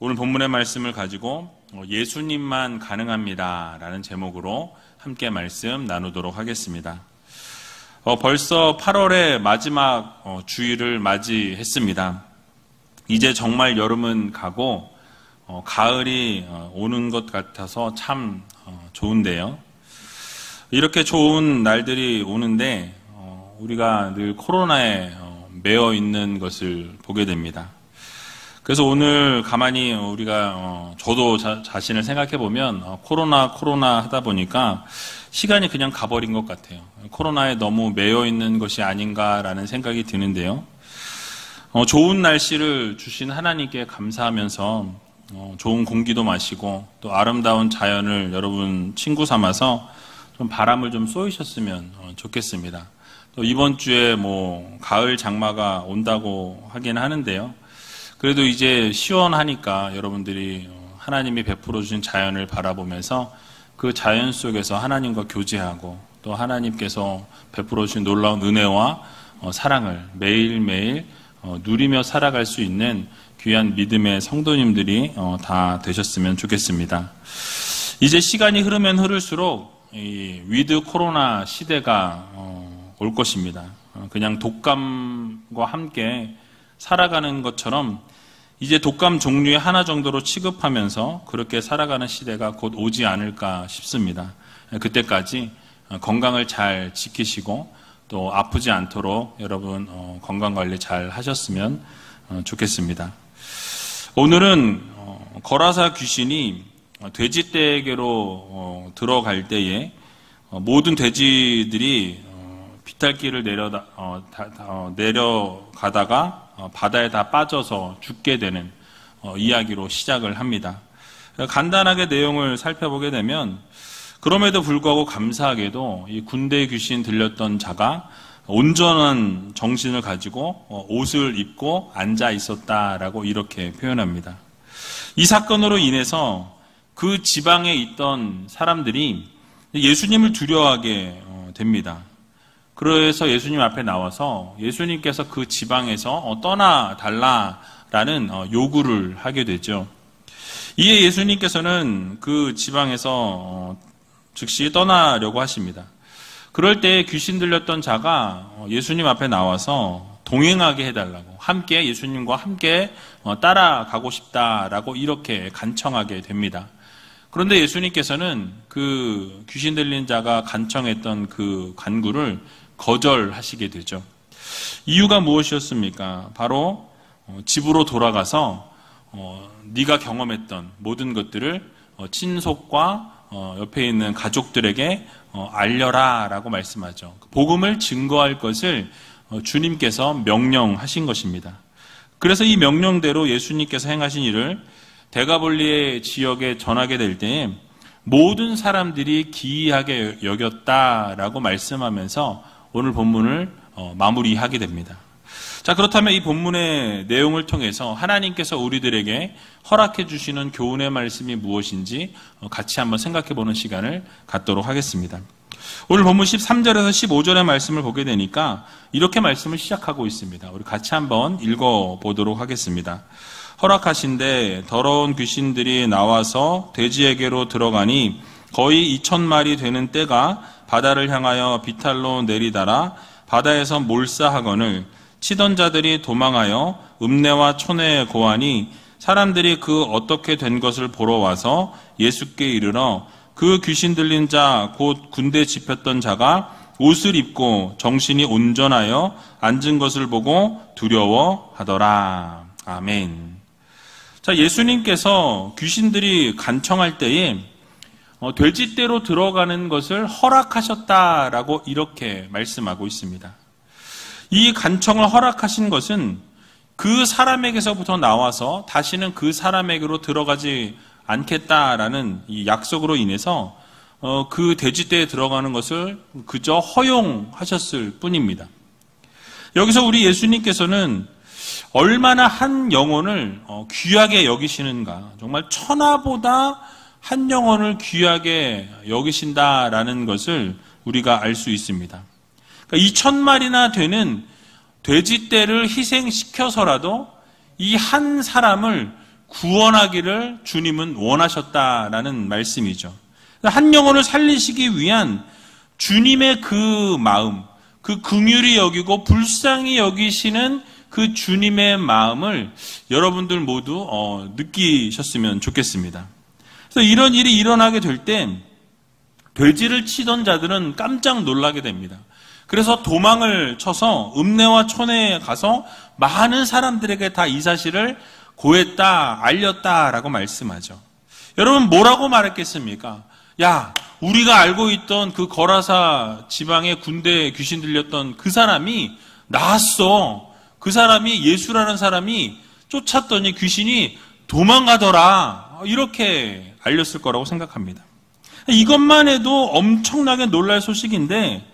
오늘 본문의 말씀을 가지고 예수님만 가능합니다 라는 제목으로 함께 말씀 나누도록 하겠습니다. 벌써 8월의 마지막 주일을 맞이했습니다. 이제 정말 여름은 가고 가을이 오는 것 같아서 참 좋은데요. 이렇게 좋은 날들이 오는데 우리가 늘 코로나에 매여 있는 것을 보게 됩니다. 그래서 오늘 가만히 우리가 저도 자신을 생각해 보면 코로나 하다 보니까 시간이 그냥 가버린 것 같아요. 코로나에 너무 매여 있는 것이 아닌가라는 생각이 드는데요. 좋은 날씨를 주신 하나님께 감사하면서 좋은 공기도 마시고 또 아름다운 자연을 여러분 친구 삼아서 좀 바람을 좀 쏘이셨으면 좋겠습니다. 또 이번 주에 가을 장마가 온다고 하긴 하는데요. 그래도 이제 시원하니까 여러분들이 하나님이 베풀어 주신 자연을 바라보면서 그 자연 속에서 하나님과 교제하고 또 하나님께서 베풀어 주신 놀라운 은혜와 사랑을 매일매일 누리며 살아갈 수 있는 귀한 믿음의 성도님들이 다 되셨으면 좋겠습니다. 이제 시간이 흐르면 흐를수록 이 위드 코로나 시대가 올 것입니다. 그냥 독감과 함께 살아가는 것처럼 이제 독감 종류의 하나 정도로 취급하면서 그렇게 살아가는 시대가 곧 오지 않을까 싶습니다. 그때까지 건강을 잘 지키시고 또 아프지 않도록 여러분 건강관리 잘 하셨으면 좋겠습니다. 오늘은 거라사 귀신이 돼지떼에게로 들어갈 때에 모든 돼지들이 비탈길을 내려가다가 바다에 다 빠져서 죽게 되는 이야기로 시작을 합니다. 간단하게 내용을 살펴보게 되면 그럼에도 불구하고 감사하게도 이 군대 귀신 들렸던 자가 온전한 정신을 가지고 옷을 입고 앉아 있었다라고 이렇게 표현합니다. 이 사건으로 인해서 그 지방에 있던 사람들이 예수님을 두려워하게 됩니다. 그래서 예수님 앞에 나와서 예수님께서 그 지방에서 떠나달라라는 요구를 하게 되죠. 이에 예수님께서는 그 지방에서 즉시 떠나려고 하십니다. 그럴 때 귀신 들렸던 자가 예수님 앞에 나와서 동행하게 해달라고, 함께 예수님과 함께 따라가고 싶다라고 이렇게 간청하게 됩니다. 그런데 예수님께서는 그 귀신 들린 자가 간청했던 그 간구를 거절하시게 되죠. 이유가 무엇이었습니까? 바로 집으로 돌아가서 네가 경험했던 모든 것들을 친속과 옆에 있는 가족들에게 알려라 라고 말씀하죠. 복음을 증거할 것을 주님께서 명령하신 것입니다. 그래서 이 명령대로 예수님께서 행하신 일을 데가볼리의 지역에 전하게 될 때에 모든 사람들이 기이하게 여겼다라고 말씀하면서 오늘 본문을 마무리하게 됩니다. 자, 그렇다면 이 본문의 내용을 통해서 하나님께서 우리들에게 허락해 주시는 교훈의 말씀이 무엇인지 같이 한번 생각해 보는 시간을 갖도록 하겠습니다. 오늘 본문 13절에서 15절의 말씀을 보게 되니까 이렇게 말씀을 시작하고 있습니다. 우리 같이 한번 읽어보도록 하겠습니다. 허락하신데 더러운 귀신들이 나와서 돼지에게로 들어가니 거의 2,000마리 되는 떼가 바다를 향하여 비탈로 내리달아 바다에서 몰사하거늘 치던 자들이 도망하여 읍내와 촌에 고하니 사람들이 그 어떻게 된 것을 보러 와서 예수께 이르러 그 귀신 들린 자 곧 군대 집혔던 자가 옷을 입고 정신이 온전하여 앉은 것을 보고 두려워하더라. 아멘. 자, 예수님께서 귀신들이 간청할 때에 돼지떼로 들어가는 것을 허락하셨다라고 이렇게 말씀하고 있습니다. 이 간청을 허락하신 것은 그 사람에게서부터 나와서 다시는 그 사람에게로 들어가지 않겠다라는 이 약속으로 인해서 그 돼지떼에 들어가는 것을 그저 허용하셨을 뿐입니다. 여기서 우리 예수님께서는 얼마나 한 영혼을 귀하게 여기시는가, 정말 천하보다 한 영혼을 귀하게 여기신다라는 것을 우리가 알 수 있습니다. 그러니까 2,000마리나 되는 돼지떼를 희생시켜서라도 이 한 사람을 구원하기를 주님은 원하셨다라는 말씀이죠. 한 영혼을 살리시기 위한 주님의 그 마음, 그 긍휼히 여기고 불쌍히 여기시는 그 주님의 마음을 여러분들 모두 느끼셨으면 좋겠습니다. 그래서 이런 일이 일어나게 될 때 돼지를 치던 자들은 깜짝 놀라게 됩니다. 그래서 도망을 쳐서 읍내와 촌에 가서 많은 사람들에게 다 이 사실을 고했다, 알렸다라고 말씀하죠. 여러분 뭐라고 말했겠습니까? 야, 우리가 알고 있던 그 거라사 지방의 군대에 귀신 들렸던 그 사람이 나왔어. 그 사람이 예수라는 사람이 쫓았더니 귀신이 도망가더라. 이렇게 알렸을 거라고 생각합니다. 이것만 해도 엄청나게 놀랄 소식인데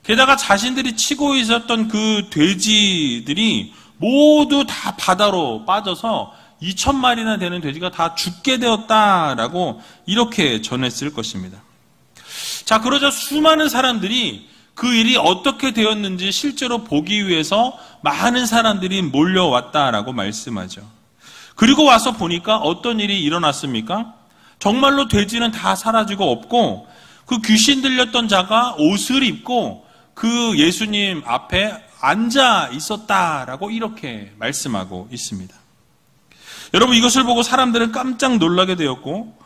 게다가 자신들이 치고 있었던 그 돼지들이 모두 다 바다로 빠져서 2,000마리나 되는 돼지가 다 죽게 되었다라고 이렇게 전했을 것입니다. 자, 그러자 수많은 사람들이 그 일이 어떻게 되었는지 실제로 보기 위해서 많은 사람들이 몰려왔다라고 말씀하죠. 그리고 와서 보니까 어떤 일이 일어났습니까? 정말로 돼지는 다 사라지고 없고 그 귀신 들렸던 자가 옷을 입고 그 예수님 앞에 앉아 있었다라고 이렇게 말씀하고 있습니다. 여러분 이것을 보고 사람들은 깜짝 놀라게 되었고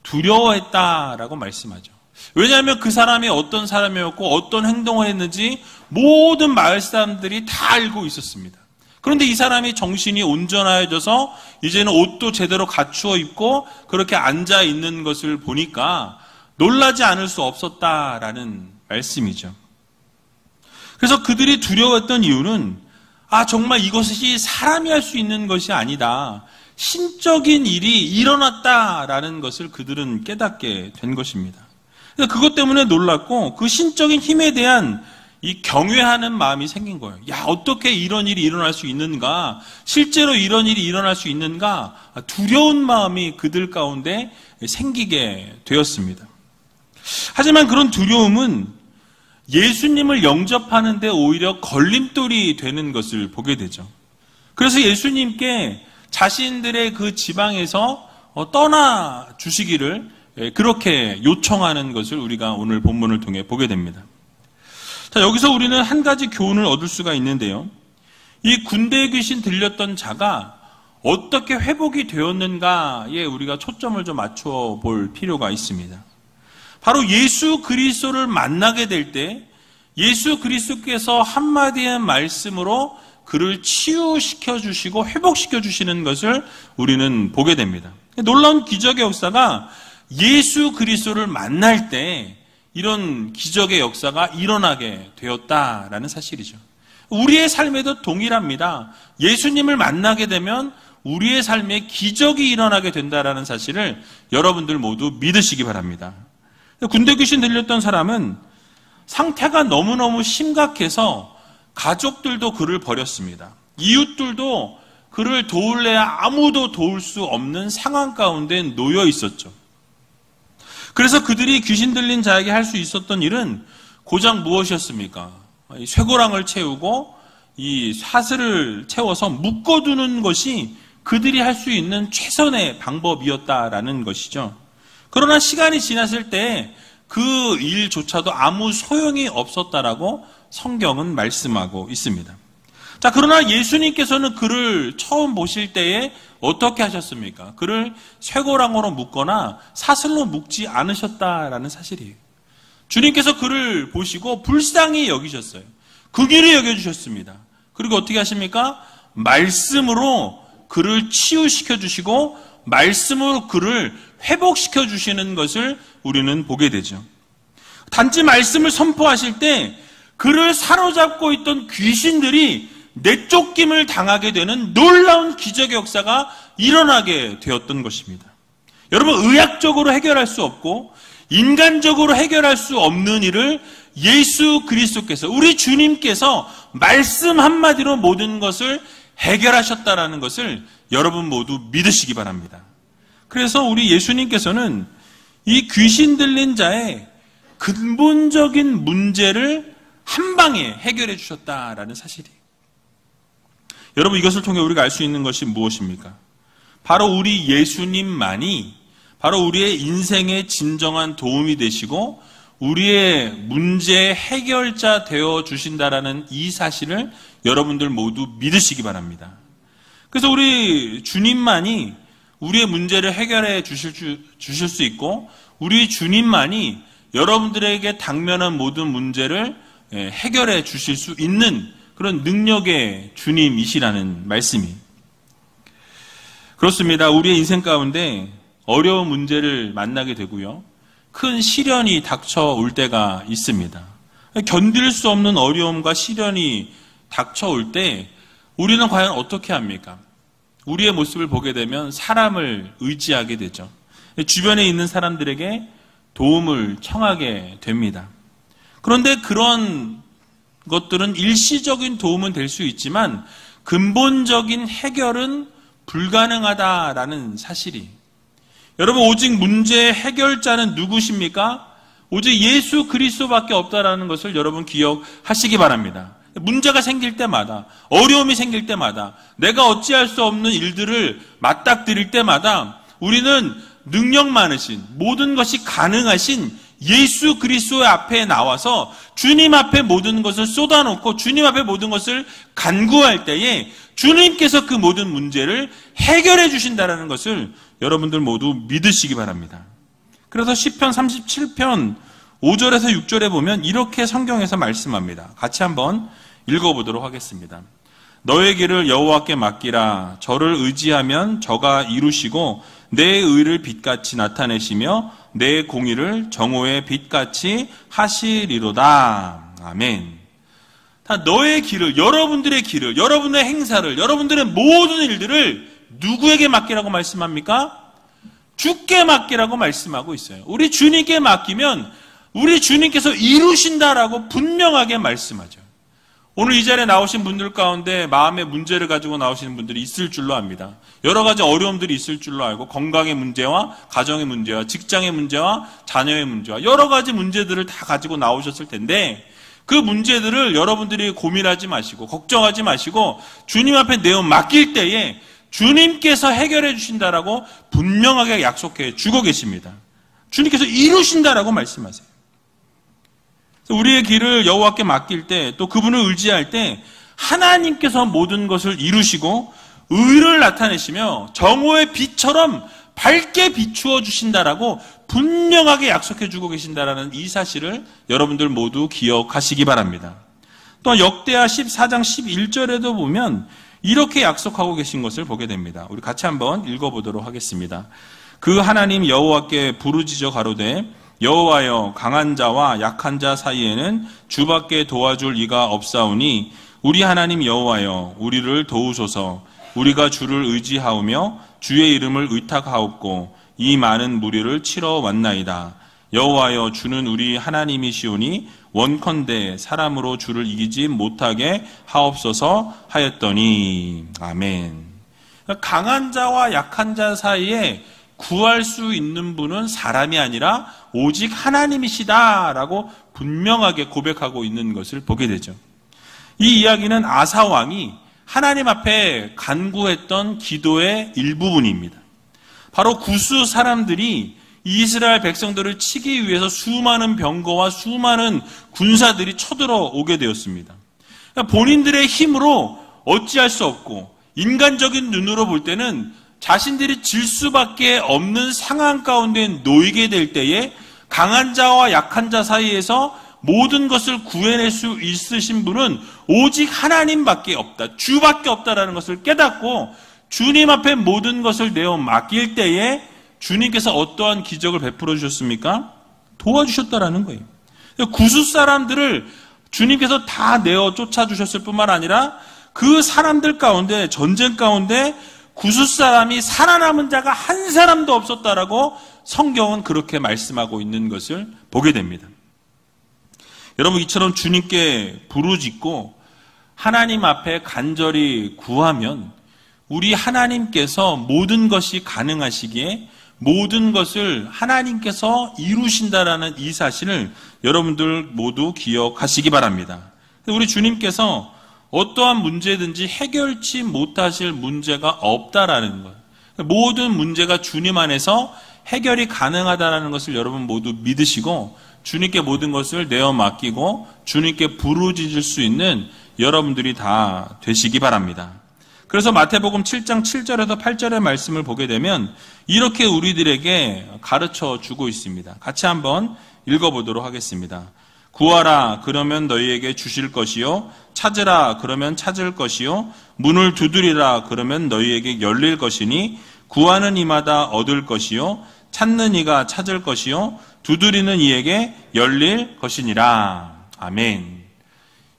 두려워했다라고 말씀하죠. 왜냐하면 그 사람이 어떤 사람이었고 어떤 행동을 했는지 모든 마을 사람들이 다 알고 있었습니다. 그런데 이 사람이 정신이 온전해져서 이제는 옷도 제대로 갖추어 입고 그렇게 앉아 있는 것을 보니까 놀라지 않을 수 없었다라는 말씀이죠. 그래서 그들이 두려워했던 이유는 정말 이것이 사람이 할 수 있는 것이 아니다. 신적인 일이 일어났다라는 것을 그들은 깨닫게 된 것입니다. 그것 때문에 놀랐고 그 신적인 힘에 대한 이 경외하는 마음이 생긴 거예요. 야, 어떻게 이런 일이 일어날 수 있는가? 실제로 이런 일이 일어날 수 있는가? 두려운 마음이 그들 가운데 생기게 되었습니다. 하지만 그런 두려움은 예수님을 영접하는데 오히려 걸림돌이 되는 것을 보게 되죠. 그래서 예수님께 자신들의 그 지방에서 떠나 주시기를 그렇게 요청하는 것을 우리가 오늘 본문을 통해 보게 됩니다. 자, 여기서 우리는 한 가지 교훈을 얻을 수가 있는데요. 이 군대에 귀신 들렸던 자가 어떻게 회복이 되었는가에 우리가 초점을 좀 맞춰 볼 필요가 있습니다. 바로 예수 그리스도를 만나게 될 때 예수 그리스도께서 한마디의 말씀으로 그를 치유시켜 주시고 회복시켜 주시는 것을 우리는 보게 됩니다. 놀라운 기적의 역사가 예수 그리스도를 만날 때 이런 기적의 역사가 일어나게 되었다라는 사실이죠. 우리의 삶에도 동일합니다. 예수님을 만나게 되면 우리의 삶에 기적이 일어나게 된다라는 사실을 여러분들 모두 믿으시기 바랍니다. 군대 귀신 들렸던 사람은 상태가 너무너무 심각해서 가족들도 그를 버렸습니다. 이웃들도 그를 도울래야 아무도 도울 수 없는 상황 가운데 놓여 있었죠. 그래서 그들이 귀신 들린 자에게 할 수 있었던 일은 고작 무엇이었습니까? 이 쇠고랑을 채우고 이 사슬을 채워서 묶어두는 것이 그들이 할 수 있는 최선의 방법이었다라는 것이죠. 그러나 시간이 지났을 때 그 일조차도 아무 소용이 없었다라고 성경은 말씀하고 있습니다. 자, 그러나 예수님께서는 그를 처음 보실 때에 어떻게 하셨습니까? 그를 쇠고랑으로 묶거나 사슬로 묶지 않으셨다라는 사실이에요. 주님께서 그를 보시고 불쌍히 여기셨어요. 긍휼히 여겨주셨습니다. 그리고 어떻게 하십니까? 말씀으로 그를 치유시켜 주시고 말씀으로 그를 회복시켜 주시는 것을 우리는 보게 되죠. 단지 말씀을 선포하실 때 그를 사로잡고 있던 귀신들이 내쫓김을 당하게 되는 놀라운 기적의 역사가 일어나게 되었던 것입니다. 여러분, 의학적으로 해결할 수 없고 인간적으로 해결할 수 없는 일을 예수 그리스도께서, 우리 주님께서 말씀 한마디로 모든 것을 해결하셨다라는 것을 여러분 모두 믿으시기 바랍니다. 그래서 우리 예수님께서는 이 귀신 들린 자의 근본적인 문제를 한 방에 해결해 주셨다라는 사실이에요. 여러분, 이것을 통해 우리가 알 수 있는 것이 무엇입니까? 바로 우리 예수님만이 바로 우리의 인생의 진정한 도움이 되시고 우리의 문제의 해결자 되어 주신다라는 이 사실을 여러분들 모두 믿으시기 바랍니다. 그래서 우리 주님만이 우리의 문제를 해결해 주실 수 있고 우리 주님만이 여러분들에게 당면한 모든 문제를 해결해 주실 수 있는 그런 능력의 주님이시라는 말씀이. 그렇습니다. 우리의 인생 가운데 어려운 문제를 만나게 되고요. 큰 시련이 닥쳐올 때가 있습니다. 견딜 수 없는 어려움과 시련이 닥쳐올 때 우리는 과연 어떻게 합니까? 우리의 모습을 보게 되면 사람을 의지하게 되죠. 주변에 있는 사람들에게 도움을 청하게 됩니다. 그런데 그런 것들은 일시적인 도움은 될 수 있지만 근본적인 해결은 불가능하다라는 사실이. 여러분, 오직 문제의 해결자는 누구십니까? 오직 예수 그리스도밖에 없다라는 것을 여러분 기억하시기 바랍니다. 문제가 생길 때마다, 어려움이 생길 때마다, 내가 어찌할 수 없는 일들을 맞닥뜨릴 때마다 우리는 능력 많으신, 모든 것이 가능하신 예수 그리스도의 앞에 나와서 주님 앞에 모든 것을 쏟아놓고 주님 앞에 모든 것을 간구할 때에 주님께서 그 모든 문제를 해결해 주신다는 것을 여러분들 모두 믿으시기 바랍니다. 그래서 시편 37편 5절에서 6절에 보면 이렇게 성경에서 말씀합니다. 같이 한번 읽어보도록 하겠습니다. 너의 길을 여호와께 맡기라. 저를 의지하면 저가 이루시고 내 의를 빛같이 나타내시며 내 공의를 정오의 빛같이 하시리로다. 아멘. 다 너의 길을, 여러분들의 길을, 여러분의 행사를, 여러분들의 모든 일들을 누구에게 맡기라고 말씀합니까? 주께 맡기라고 말씀하고 있어요. 우리 주님께 맡기면 우리 주님께서 이루신다라고 분명하게 말씀하죠. 오늘 이 자리에 나오신 분들 가운데 마음의 문제를 가지고 나오시는 분들이 있을 줄로 압니다. 여러 가지 어려움들이 있을 줄로 알고 건강의 문제와 가정의 문제와 직장의 문제와 자녀의 문제와 여러 가지 문제들을 다 가지고 나오셨을 텐데 그 문제들을 여러분들이 고민하지 마시고 걱정하지 마시고 주님 앞에 내어 맡길 때에 주님께서 해결해 주신다라고 분명하게 약속해 주고 계십니다. 주님께서 이루신다라고 말씀하세요. 우리의 길을 여호와께 맡길 때 또 그분을 의지할 때 하나님께서 모든 것을 이루시고 의를 나타내시며 정오의 빛처럼 밝게 비추어 주신다라고 분명하게 약속해 주고 계신다라는 이 사실을 여러분들 모두 기억하시기 바랍니다. 또 역대하 14장 11절에도 보면 이렇게 약속하고 계신 것을 보게 됩니다. 우리 같이 한번 읽어보도록 하겠습니다. 그 하나님 여호와께 부르짖어 가로되 여호와여 강한 자와 약한 자 사이에는 주밖에 도와줄 이가 없사오니 우리 하나님 여호와여 우리를 도우소서. 우리가 주를 의지하오며 주의 이름을 의탁하옵고 이 많은 무리를 치러 왔나이다. 여호와여 주는 우리 하나님이시오니 원컨대 사람으로 주를 이기지 못하게 하옵소서 하였더니 아멘. 강한 자와 약한 자 사이에 구할 수 있는 분은 사람이 아니라 오직 하나님이시다라고 분명하게 고백하고 있는 것을 보게 되죠. 이 이야기는 아사 왕이 하나님 앞에 간구했던 기도의 일부분입니다. 바로 구스 사람들이 이스라엘 백성들을 치기 위해서 수많은 병거와 수많은 군사들이 쳐들어오게 되었습니다. 그러니까 본인들의 힘으로 어찌할 수 없고 인간적인 눈으로 볼 때는 자신들이 질 수밖에 없는 상황 가운데 놓이게 될 때에 강한 자와 약한 자 사이에서 모든 것을 구해낼 수 있으신 분은 오직 하나님밖에 없다. 주밖에 없다라는 것을 깨닫고 주님 앞에 모든 것을 내어 맡길 때에 주님께서 어떠한 기적을 베풀어 주셨습니까? 도와주셨다라는 거예요. 구스 사람들을 주님께서 다 내어 쫓아주셨을 뿐만 아니라 그 사람들 가운데 전쟁 가운데 구스 사람이 살아남은 자가 한 사람도 없었다라고 성경은 그렇게 말씀하고 있는 것을 보게 됩니다. 여러분 이처럼 주님께 부르짖고 하나님 앞에 간절히 구하면 우리 하나님께서 모든 것이 가능하시기에 모든 것을 하나님께서 이루신다라는 이 사실을 여러분들 모두 기억하시기 바랍니다. 우리 주님께서 어떠한 문제든지 해결치 못하실 문제가 없다라는 것. 모든 문제가 주님 안에서 해결이 가능하다는 것을 여러분 모두 믿으시고 주님께 모든 것을 내어 맡기고 주님께 부르짖을 수 있는 여러분들이 다 되시기 바랍니다. 그래서 마태복음 7장 7절에서 8절의 말씀을 보게 되면 이렇게 우리들에게 가르쳐 주고 있습니다. 같이 한번 읽어보도록 하겠습니다. 구하라 그러면 너희에게 주실 것이요 찾으라 그러면 찾을 것이요 문을 두드리라 그러면 너희에게 열릴 것이니 구하는 이마다 얻을 것이요 찾는 이가 찾을 것이요 두드리는 이에게 열릴 것이니라. 아멘.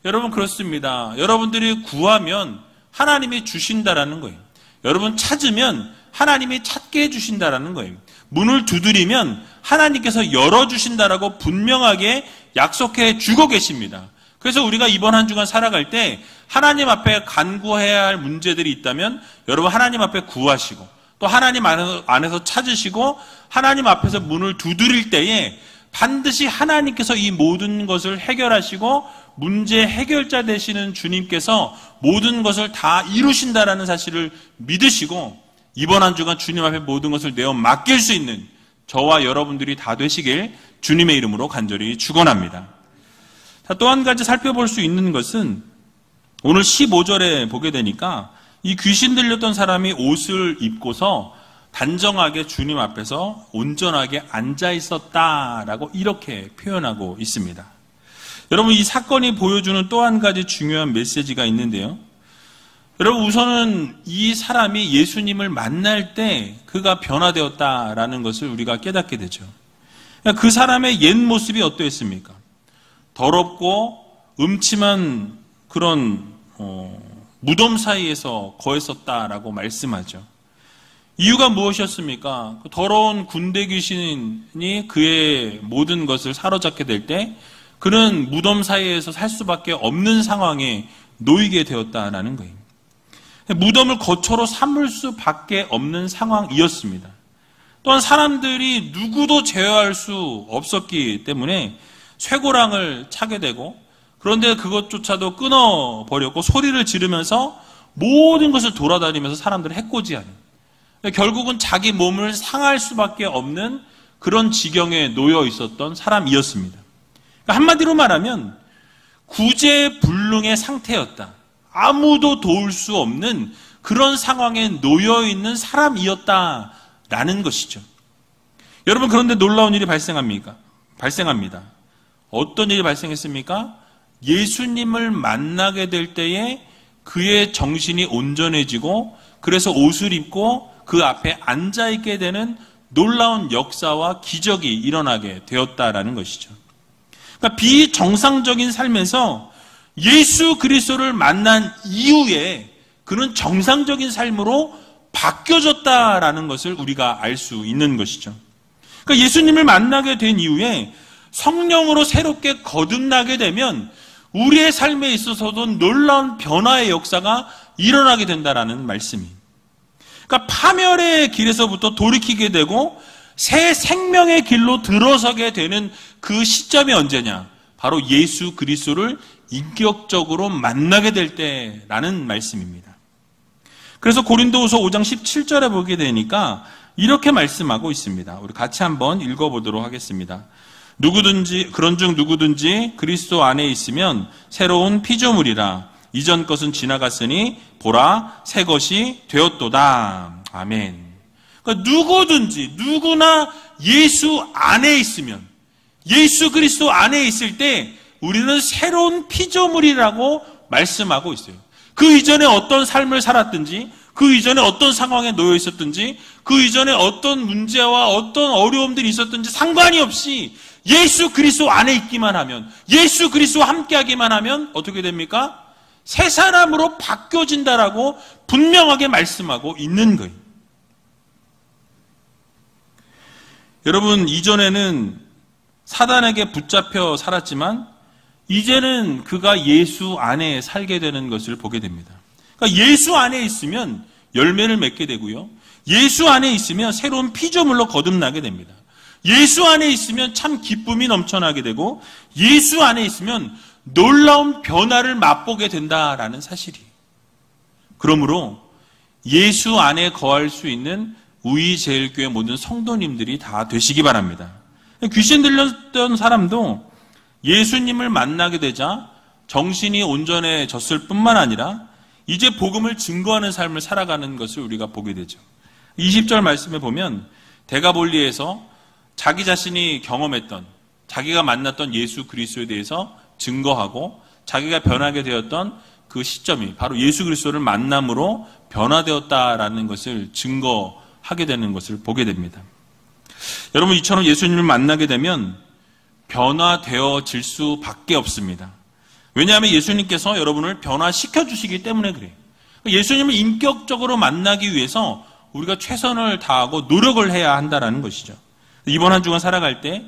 여러분 그렇습니다. 여러분들이 구하면 하나님이 주신다라는 거예요. 여러분 찾으면 하나님이 찾게 해주신다라는 거예요. 문을 두드리면 하나님께서 열어주신다라고 분명하게 약속해 주고 계십니다. 그래서 우리가 이번 한 주간 살아갈 때 하나님 앞에 간구해야 할 문제들이 있다면 여러분 하나님 앞에 구하시고 또 하나님 안에서 찾으시고 하나님 앞에서 문을 두드릴 때에 반드시 하나님께서 이 모든 것을 해결하시고 문제 해결자 되시는 주님께서 모든 것을 다 이루신다라는 사실을 믿으시고 이번 한 주간 주님 앞에 모든 것을 내어 맡길 수 있는 저와 여러분들이 다 되시길 주님의 이름으로 간절히 축원합니다. 또 한 가지 살펴볼 수 있는 것은 오늘 15절에 보게 되니까 이 귀신 들렸던 사람이 옷을 입고서 단정하게 주님 앞에서 온전하게 앉아 있었다라고 이렇게 표현하고 있습니다. 여러분 이 사건이 보여주는 또 한 가지 중요한 메시지가 있는데요. 여러분 우선은 이 사람이 예수님을 만날 때 그가 변화되었다라는 것을 우리가 깨닫게 되죠. 그 사람의 옛 모습이 어떠했습니까? 더럽고 음침한 그런 무덤 사이에서 거했었다라고 말씀하죠. 이유가 무엇이었습니까? 더러운 군대 귀신이 그의 모든 것을 사로잡게 될 때 그는 무덤 사이에서 살 수밖에 없는 상황에 놓이게 되었다라는 거예요. 무덤을 거처로 삼을 수밖에 없는 상황이었습니다. 또한 사람들이 누구도 제어할 수 없었기 때문에 쇠고랑을 차게 되고 그런데 그것조차도 끊어버렸고 소리를 지르면서 모든 것을 돌아다니면서 사람들을 해코지하는 결국은 자기 몸을 상할 수밖에 없는 그런 지경에 놓여 있었던 사람이었습니다. 한마디로 말하면 구제불능의 상태였다. 아무도 도울 수 없는 그런 상황에 놓여 있는 사람이었다라는 것이죠. 여러분 그런데 놀라운 일이 발생합니다. 어떤 일이 발생했습니까? 예수님을 만나게 될 때에 그의 정신이 온전해지고 그래서 옷을 입고 그 앞에 앉아있게 되는 놀라운 역사와 기적이 일어나게 되었다라는 것이죠. 그러니까 비정상적인 삶에서 예수 그리스도를 만난 이후에 그는 정상적인 삶으로 바뀌어졌다라는 것을 우리가 알 수 있는 것이죠. 그러니까 예수님을 만나게 된 이후에 성령으로 새롭게 거듭나게 되면 우리의 삶에 있어서도 놀라운 변화의 역사가 일어나게 된다라는 말씀이. 그러니까 파멸의 길에서부터 돌이키게 되고 새 생명의 길로 들어서게 되는 그 시점이 언제냐? 바로 예수 그리스도를 인격적으로 만나게 될 때라는 말씀입니다. 그래서 고린도후서 5장 17절에 보게 되니까 이렇게 말씀하고 있습니다. 우리 같이 한번 읽어보도록 하겠습니다. 그런즉 누구든지 그리스도 안에 있으면 새로운 피조물이라 이전 것은 지나갔으니 보라 새 것이 되었도다. 아멘. 그러니까 누구나 예수 안에 있으면 예수 그리스도 안에 있을 때 우리는 새로운 피조물이라고 말씀하고 있어요. 그 이전에 어떤 삶을 살았든지 그 이전에 어떤 상황에 놓여 있었든지 그 이전에 어떤 문제와 어떤 어려움들이 있었든지 상관이 없이 예수 그리스도 안에 있기만 하면 예수 그리스도와 함께하기만 하면 어떻게 됩니까? 새 사람으로 바뀌어진다라고 분명하게 말씀하고 있는 거예요. 여러분 이전에는 사단에게 붙잡혀 살았지만 이제는 그가 예수 안에 살게 되는 것을 보게 됩니다. 그러니까 예수 안에 있으면 열매를 맺게 되고요. 예수 안에 있으면 새로운 피조물로 거듭나게 됩니다. 예수 안에 있으면 참 기쁨이 넘쳐나게 되고 예수 안에 있으면 놀라운 변화를 맛보게 된다라는 사실이에요. 그러므로 예수 안에 거할 수 있는 우이제일교회 모든 성도님들이 다 되시기 바랍니다. 귀신 들렸던 사람도 예수님을 만나게 되자 정신이 온전해졌을 뿐만 아니라 이제 복음을 증거하는 삶을 살아가는 것을 우리가 보게 되죠. 20절 말씀에 보면 데가볼리에서 자기 자신이 경험했던, 자기가 만났던 예수 그리스도에 대해서 증거하고 자기가 변하게 되었던 그 시점이 바로 예수 그리스도를 만남으로 변화되었다라는 것을 증거하게 되는 것을 보게 됩니다. 여러분, 이처럼 예수님을 만나게 되면 변화되어질 수밖에 없습니다. 왜냐하면 예수님께서 여러분을 변화시켜 주시기 때문에 그래요. 예수님을 인격적으로 만나기 위해서 우리가 최선을 다하고 노력을 해야 한다는 것이죠. 이번 한 주간 살아갈 때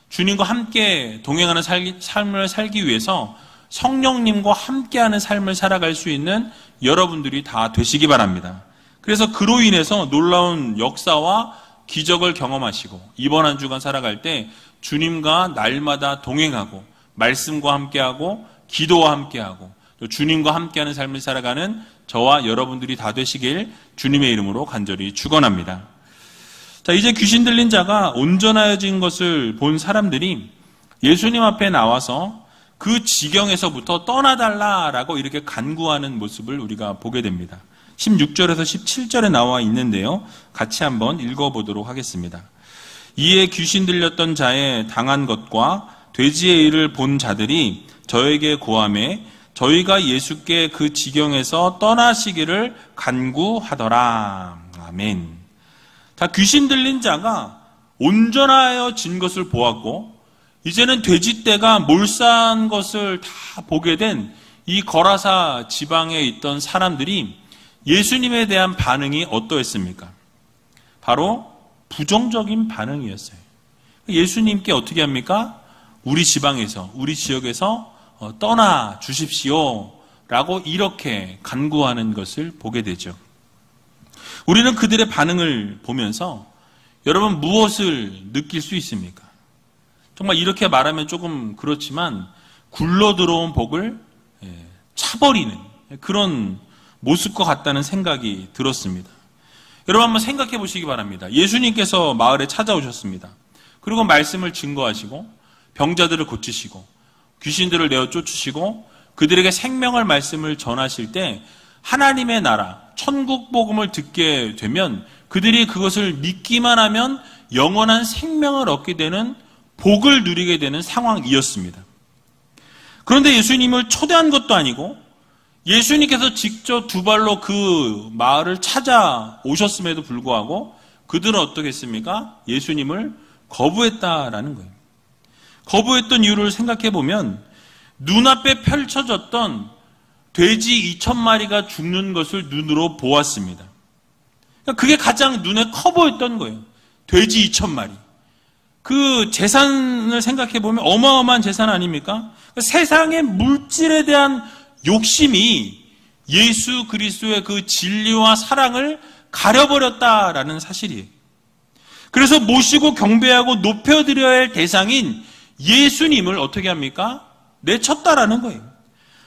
주님과 함께 동행하는 삶을 살기 위해서 성령님과 함께하는 삶을 살아갈 수 있는 여러분들이 다 되시기 바랍니다. 그래서 그로 인해서 놀라운 역사와 기적을 경험하시고 이번 한 주간 살아갈 때 주님과 날마다 동행하고 말씀과 함께하고 기도와 함께하고 또 주님과 함께하는 삶을 살아가는 저와 여러분들이 다 되시길 주님의 이름으로 간절히 축원합니다. 자, 이제 귀신 들린 자가 온전하여진 것을 본 사람들이 예수님 앞에 나와서 그 지경에서부터 떠나달라라고 이렇게 간구하는 모습을 우리가 보게 됩니다. 16절에서 17절에 나와 있는데요. 같이 한번 읽어보도록 하겠습니다. 이에 귀신 들렸던 자의 당한 것과 돼지의 일을 본 자들이 저에게 고하매 저희가 예수께 그 지경에서 떠나시기를 간구하더라. 아멘. 자, 귀신 들린 자가 온전하여진 것을 보았고 이제는 돼지떼가 몰사한 것을 다 보게 된 이 거라사 지방에 있던 사람들이 예수님에 대한 반응이 어떠했습니까? 바로 부정적인 반응이었어요. 예수님께 어떻게 합니까? 우리 지방에서, 우리 지역에서 떠나 주십시오 라고 이렇게 간구하는 것을 보게 되죠. 우리는 그들의 반응을 보면서 여러분 무엇을 느낄 수 있습니까? 정말 이렇게 말하면 조금 그렇지만 굴러 들어온 복을 차버리는 그런 모습과 같다는 생각이 들었습니다. 여러분 한번 생각해 보시기 바랍니다. 예수님께서 마을에 찾아오셨습니다. 그리고 말씀을 증거하시고 병자들을 고치시고 귀신들을 내어 쫓으시고 그들에게 생명을 말씀을 전하실 때 하나님의 나라, 천국 복음을 듣게 되면 그들이 그것을 믿기만 하면 영원한 생명을 얻게 되는 복을 누리게 되는 상황이었습니다. 그런데 예수님을 초대한 것도 아니고 예수님께서 직접 두 발로 그 마을을 찾아오셨음에도 불구하고 그들은 어떻게 했습니까? 예수님을 거부했다라는 거예요. 거부했던 이유를 생각해 보면 눈앞에 펼쳐졌던 돼지 2,000마리가 죽는 것을 눈으로 보았습니다. 그게 가장 눈에 커 보였던 거예요. 돼지 2,000마리. 그 재산을 생각해 보면 어마어마한 재산 아닙니까? 세상의 물질에 대한 욕심이 예수 그리스도의 그 진리와 사랑을 가려버렸다라는 사실이에요. 그래서 모시고 경배하고 높여드려야 할 대상인 예수님을 어떻게 합니까? 내쳤다라는 거예요.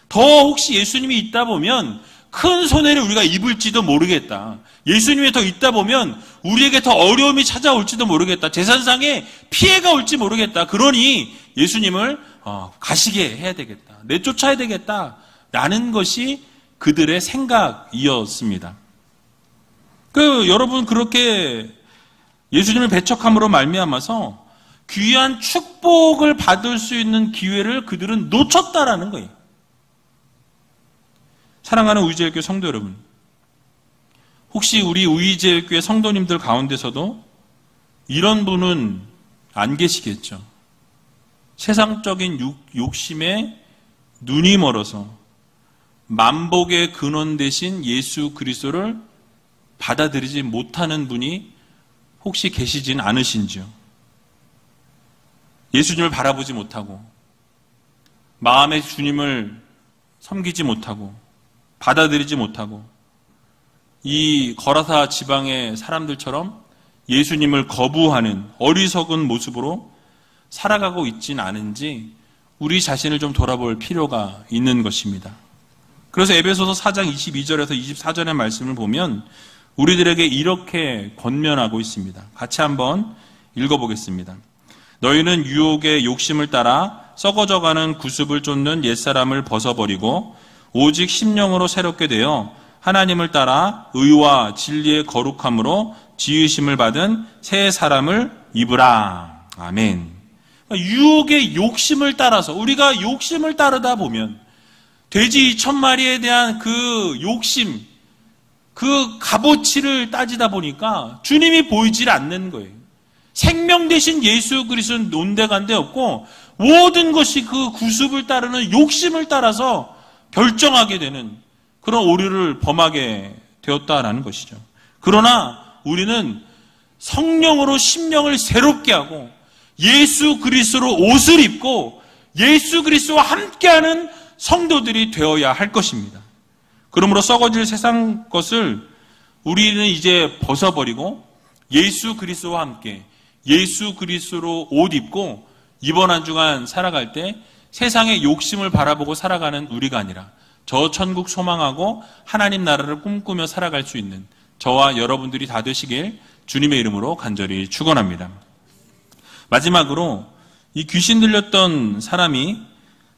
더 혹시 예수님이 있다 보면 큰 손해를 우리가 입을지도 모르겠다. 예수님이 더 있다 보면 우리에게 더 어려움이 찾아올지도 모르겠다. 재산상에 피해가 올지 모르겠다. 그러니 예수님을 가시게 해야 되겠다. 내쫓아야 되겠다. 라는 것이 그들의 생각이었습니다. 여러분 그렇게 예수님을 배척함으로 말미암아서 귀한 축복을 받을 수 있는 기회를 그들은 놓쳤다라는 거예요. 사랑하는 우이제일교회 성도 여러분, 혹시 우리 우이제일교회 성도님들 가운데서도 이런 분은 안 계시겠죠? 세상적인 욕심에 눈이 멀어서 만복의 근원 대신 예수 그리스도를 받아들이지 못하는 분이 혹시 계시진 않으신지요? 예수님을 바라보지 못하고 마음의 주님을 섬기지 못하고 받아들이지 못하고 이 거라사 지방의 사람들처럼 예수님을 거부하는 어리석은 모습으로 살아가고 있진 않은지 우리 자신을 좀 돌아볼 필요가 있는 것입니다. 그래서 에베소서 4장 22절에서 24절의 말씀을 보면 우리들에게 이렇게 권면하고 있습니다. 같이 한번 읽어보겠습니다. 너희는 유혹의 욕심을 따라 썩어져가는 구습을 쫓는 옛사람을 벗어버리고 오직 심령으로 새롭게 되어 하나님을 따라 의와 진리의 거룩함으로 지으심을 받은 새 사람을 입으라. 아멘. 유혹의 욕심을 따라서 우리가 욕심을 따르다 보면 돼지 2,000마리에 대한 그 욕심, 그 값어치를 따지다 보니까 주님이 보이질 않는 거예요. 생명 되신 예수 그리스도는 논대간데 없고 모든 것이 그 구습을 따르는 욕심을 따라서 결정하게 되는 그런 오류를 범하게 되었다라는 것이죠. 그러나 우리는 성령으로 심령을 새롭게 하고 예수 그리스도로 옷을 입고 예수 그리스도와 함께하는 성도들이 되어야 할 것입니다. 그러므로 썩어질 세상 것을 우리는 이제 벗어버리고 예수 그리스도와 함께 예수 그리스도로 옷 입고 이번 한 주간 살아갈 때 세상의 욕심을 바라보고 살아가는 우리가 아니라 저 천국 소망하고 하나님 나라를 꿈꾸며 살아갈 수 있는 저와 여러분들이 다 되시길 주님의 이름으로 간절히 축원합니다. 마지막으로 이 귀신 들렸던 사람이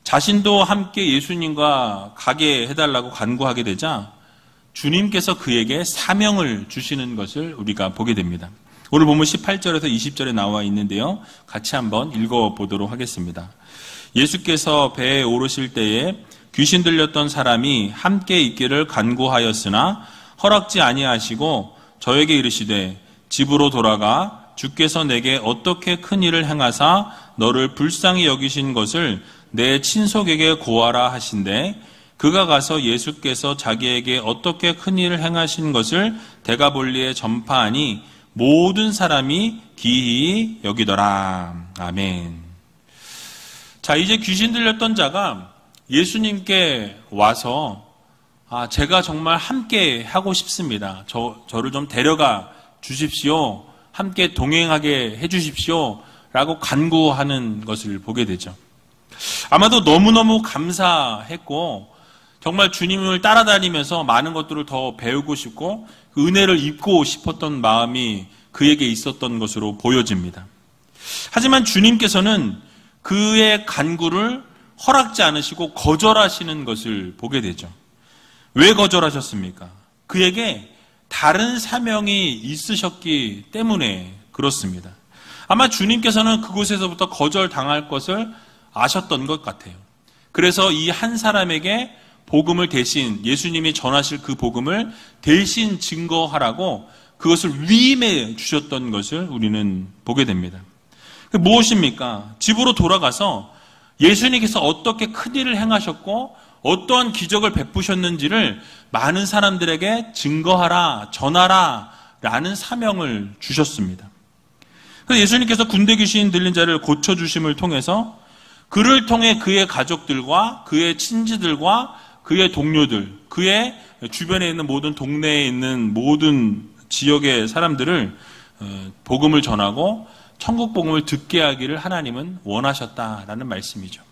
자신도 함께 예수님과 가게 해달라고 간구하게 되자 주님께서 그에게 사명을 주시는 것을 우리가 보게 됩니다. 오늘 본문 18절에서 20절에 나와 있는데요. 같이 한번 읽어보도록 하겠습니다. 예수께서 배에 오르실 때에 귀신 들렸던 사람이 함께 있기를 간구하였으나 허락지 아니하시고 저에게 이르시되 집으로 돌아가 주께서 내게 어떻게 큰 일을 행하사 너를 불쌍히 여기신 것을 내 친속에게 고하라 하신대 그가 가서 예수께서 자기에게 어떻게 큰 일을 행하신 것을 데가볼리에 전파하니 모든 사람이 기이 여기더라. 아멘. 자, 이제 귀신 들렸던 자가 예수님께 와서 제가 정말 함께 하고 싶습니다. 저를 좀 데려가 주십시오. 함께 동행하게 해 주십시오. 라고 간구하는 것을 보게 되죠. 아마도 너무너무 감사했고 정말 주님을 따라다니면서 많은 것들을 더 배우고 싶고 그 은혜를 입고 싶었던 마음이 그에게 있었던 것으로 보여집니다. 하지만 주님께서는 그의 간구를 허락지 않으시고 거절하시는 것을 보게 되죠. 왜 거절하셨습니까? 그에게 다른 사명이 있으셨기 때문에 그렇습니다. 아마 주님께서는 그곳에서부터 거절당할 것을 아셨던 것 같아요. 그래서 이 한 사람에게 복음을 대신 예수님이 전하실 그 복음을 대신 증거하라고 그것을 위임해 주셨던 것을 우리는 보게 됩니다. 무엇입니까? 집으로 돌아가서 예수님께서 어떻게 큰 일을 행하셨고 어떠한 기적을 베푸셨는지를 많은 사람들에게 증거하라, 전하라 라는 사명을 주셨습니다. 그래서 예수님께서 군대 귀신 들린 자를 고쳐주심을 통해서 그를 통해 그의 가족들과 그의 친지들과 그의 동료들, 그의 주변에 있는 모든 동네에 있는 모든 지역의 사람들을 복음을 전하고 천국 복음을 듣게 하기를 하나님은 원하셨다라는 말씀이죠.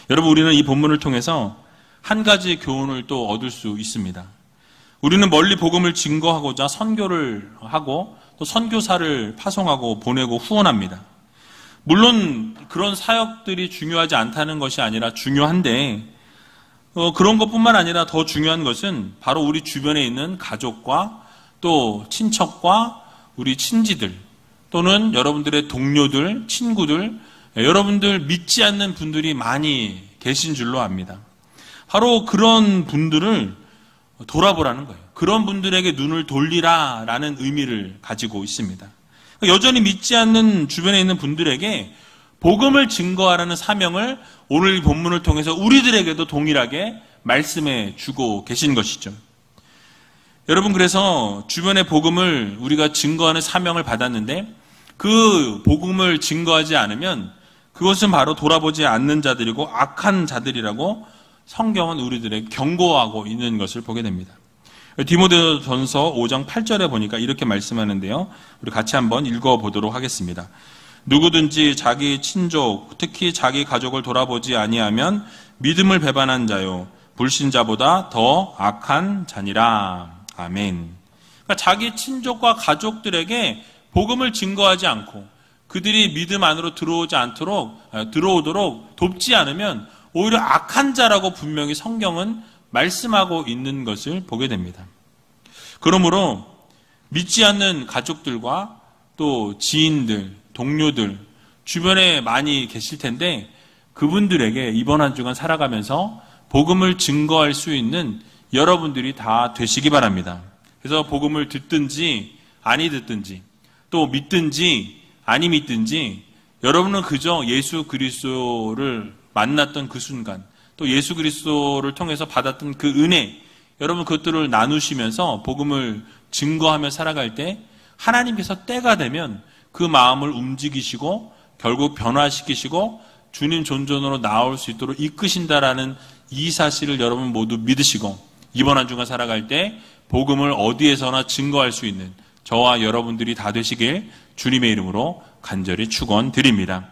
여러분, 우리는 이 본문을 통해서 한 가지 교훈을 또 얻을 수 있습니다. 우리는 멀리 복음을 증거하고자 선교를 하고 또 선교사를 파송하고 보내고 후원합니다. 물론 그런 사역들이 중요하지 않다는 것이 아니라 중요한데 그런 것뿐만 아니라 더 중요한 것은 바로 우리 주변에 있는 가족과 또 친척과 우리 친지들 또는 여러분들의 동료들, 친구들, 여러분들 믿지 않는 분들이 많이 계신 줄로 압니다. 바로 그런 분들을 돌아보라는 거예요. 그런 분들에게 눈을 돌리라라는 의미를 가지고 있습니다. 여전히 믿지 않는 주변에 있는 분들에게 복음을 증거하라는 사명을 오늘 이 본문을 통해서 우리들에게도 동일하게 말씀해 주고 계신 것이죠. 여러분, 그래서 주변의 복음을 우리가 증거하는 사명을 받았는데 그 복음을 증거하지 않으면 그것은 바로 돌아보지 않는 자들이고 악한 자들이라고 성경은 우리들에게 경고하고 있는 것을 보게 됩니다. 디모데전서 5장 8절에 보니까 이렇게 말씀하는데요. 우리 같이 한번 읽어보도록 하겠습니다. 누구든지 자기 친족, 특히 자기 가족을 돌아보지 아니하면 믿음을 배반한 자요 불신자보다 더 악한 자니라. 아멘. 그러니까 자기 친족과 가족들에게 복음을 증거하지 않고 그들이 믿음 안으로 들어오도록 돕지 않으면 오히려 악한 자라고 분명히 성경은 말씀하고 있는 것을 보게 됩니다. 그러므로 믿지 않는 가족들과 또 지인들, 동료들, 주변에 많이 계실 텐데 그분들에게 이번 한 주간 살아가면서 복음을 증거할 수 있는 여러분들이 다 되시기 바랍니다. 그래서 복음을 듣든지 아니 듣든지 또 믿든지 아니 믿든지 여러분은 그저 예수 그리스도를 만났던 그 순간 또 예수 그리스도를 통해서 받았던 그 은혜 여러분 그것들을 나누시면서 복음을 증거하며 살아갈 때 하나님께서 때가 되면 그 마음을 움직이시고 결국 변화시키시고 주님 존전으로 나올 수 있도록 이끄신다라는 이 사실을 여러분 모두 믿으시고 이번 한 주간 살아갈 때 복음을 어디에서나 증거할 수 있는 저와 여러분들이 다 되시길 주님의 이름으로 간절히 축원드립니다.